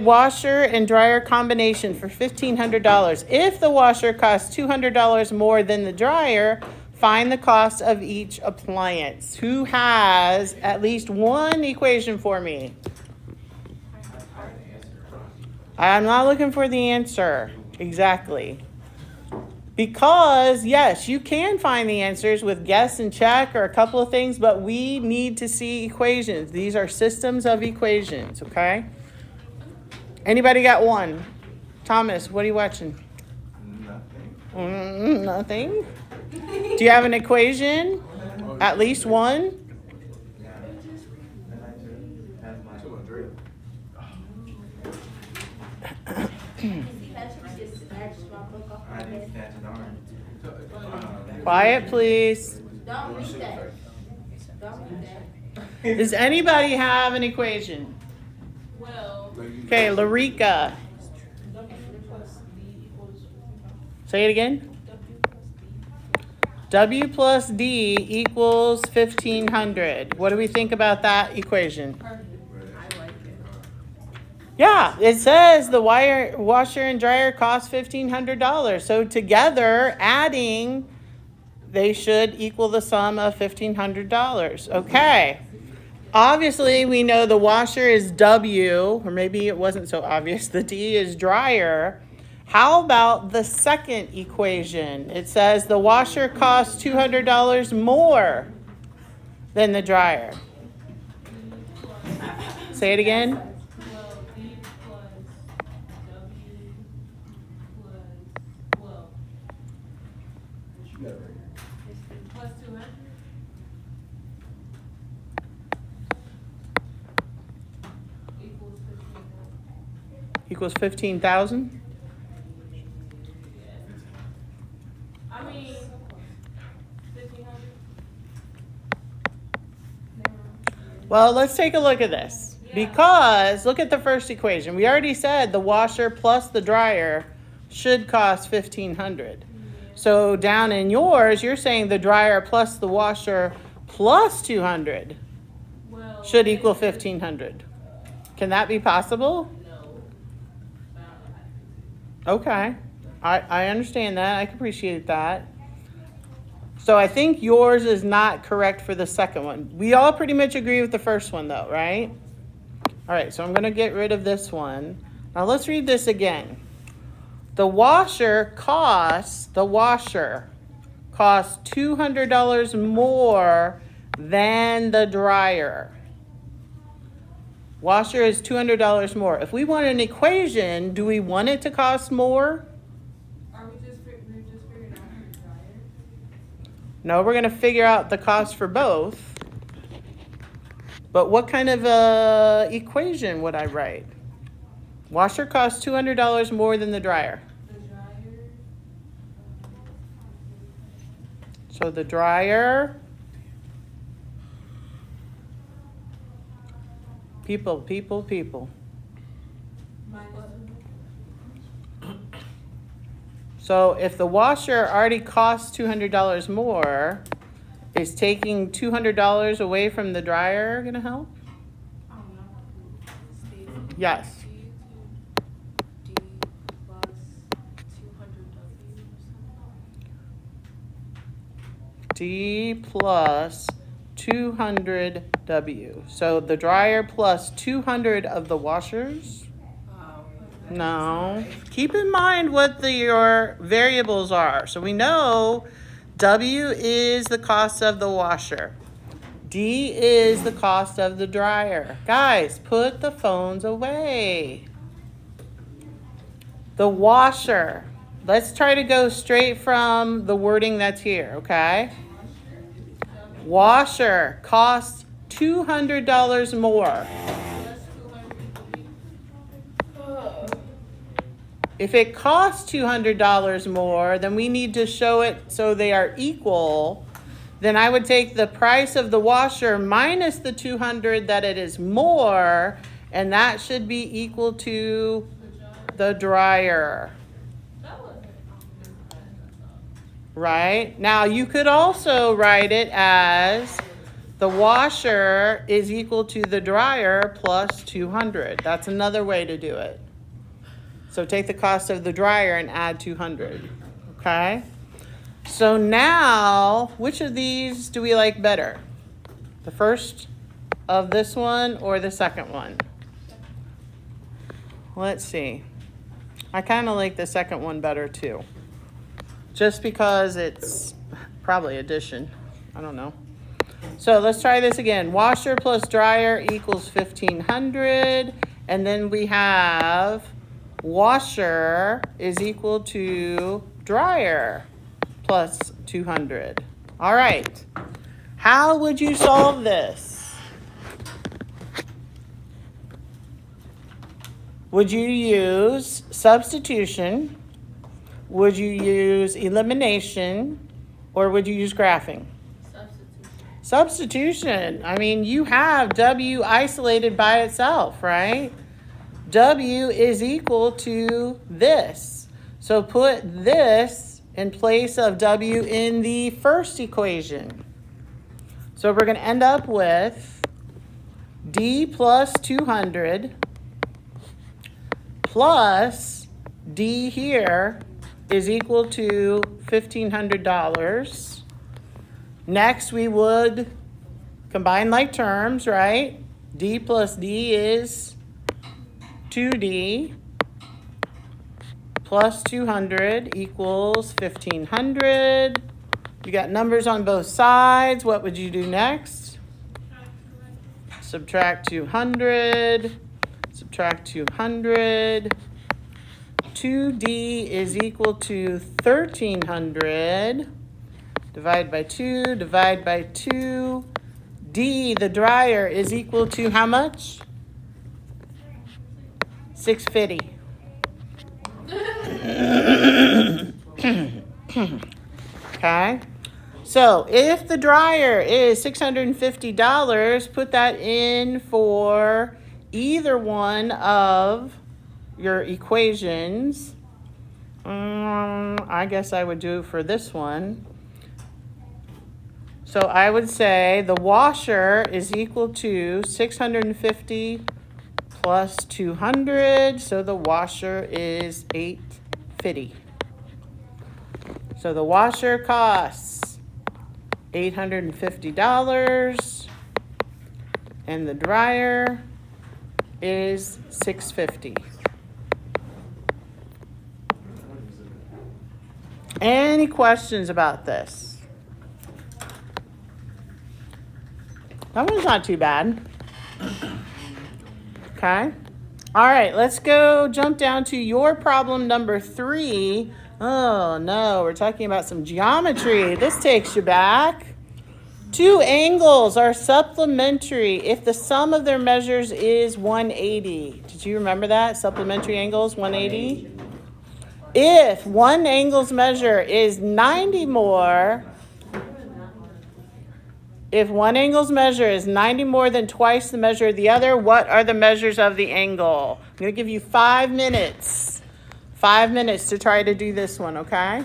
Washer and dryer combination for $1,500. If the washer costs $200 more than the dryer, find the cost of each appliance. Who has at least one equation for me? I'm not looking for the answer. Exactly. Because, yes, you can find the answers with guess and check or a couple of things, but we need to see equations. These are systems of equations, okay? Anybody got one? Thomas, what are you watching? Nothing. Nothing? Do you have an equation? At least one? Yeah. And I do have my drill. I didn't catch an arm. Quiet, please. Don't read that. Don't read that. Does anybody have an equation? Well. Okay, Larica. Say it again. W plus D equals 1,500. What do we think about that equation? Yeah, it says the washer and dryer cost $1,500. So together, adding, they should equal the sum of $1,500. Okay. Obviously, we know the washer is W, or maybe it wasn't so obvious. The D is dryer. How about the second equation? It says the washer costs $200 more than the dryer. Say it again. Equals 15,000. I mean, 1,500. Well, let's take a look at this. Because look at the first equation. We already said the washer plus the dryer should cost 1,500. So down in yours, you're saying the dryer plus the washer plus 200 should equal 1,500. Can that be possible? Okay, I understand that. I can appreciate that. So I think yours is not correct for the second one. We all pretty much agree with the first one though, right? All right, so I'm going to get rid of this one. Now let's read this again. The washer costs $200 more than the dryer. Washer is $200 more. If we want an equation, do we want it to cost more? Are we just figuring out the dryer? No, we're going to figure out the cost for both. But what kind of equation would I write? Washer costs $200 more than the dryer. The dryer. So the dryer. People. So if the washer already costs $200 more, is taking $200 away from the dryer going to help? Yes. D plus 200W. So the dryer plus 200 of the washers? No. Keep in mind what your variables are. So we know W is the cost of the washer. D is the cost of the dryer. Guys, put the phones away. The washer. Let's try to go straight from the wording that's here, okay? Washer costs $200 more. If it costs $200 more, then we need to show it so they are equal. Then I would take the price of the washer minus the $200 that it is more, and that should be equal to the dryer. Right? Now, you could also write it as the washer is equal to the dryer plus 200. That's another way to do it. So take the cost of the dryer and add 200, okay? So now, which of these do we like better? The first of this one or the second one? Let's see. I kind of like the second one better too. Just because it's probably addition. I don't know. So let's try this again. Washer plus dryer equals 1,500. And then we have washer is equal to dryer plus 200. All right. How would you solve this? Would you use substitution? Would you use elimination? Or would you use graphing? Substitution. I mean, you have W isolated by itself, right? W is equal to this. So put this in place of W in the first equation. So we're going to end up with D plus 200 plus D here is equal to $1,500. Next, we would combine like terms, right? D plus D is 2D plus 200 equals 1,500. You got numbers on both sides. What would you do next? Subtract 200. Subtract 200. 2D is equal to 1,300. Divide by 2, divide by 2. D, the dryer, is equal to how much? 650. Okay. So if the dryer is $650, put that in for either one of your equations. I guess I would do it for this one. So I would say the washer is equal to 650 plus 200. So the washer is $850. So the washer costs $850 and the dryer is $650. Any questions about this? That one's not too bad. Okay. All right, let's go jump down to your problem number 3. Oh, no, we're talking about some geometry. This takes you back. Two angles are supplementary if the sum of their measures is 180. Did you remember that? Supplementary angles, 180? If one angle's measure is 90 more, if one angle's measure is 90 more than twice the measure of the other, what are the measures of the angle? I'm going to give you 5 minutes. 5 minutes to try to do this one, okay?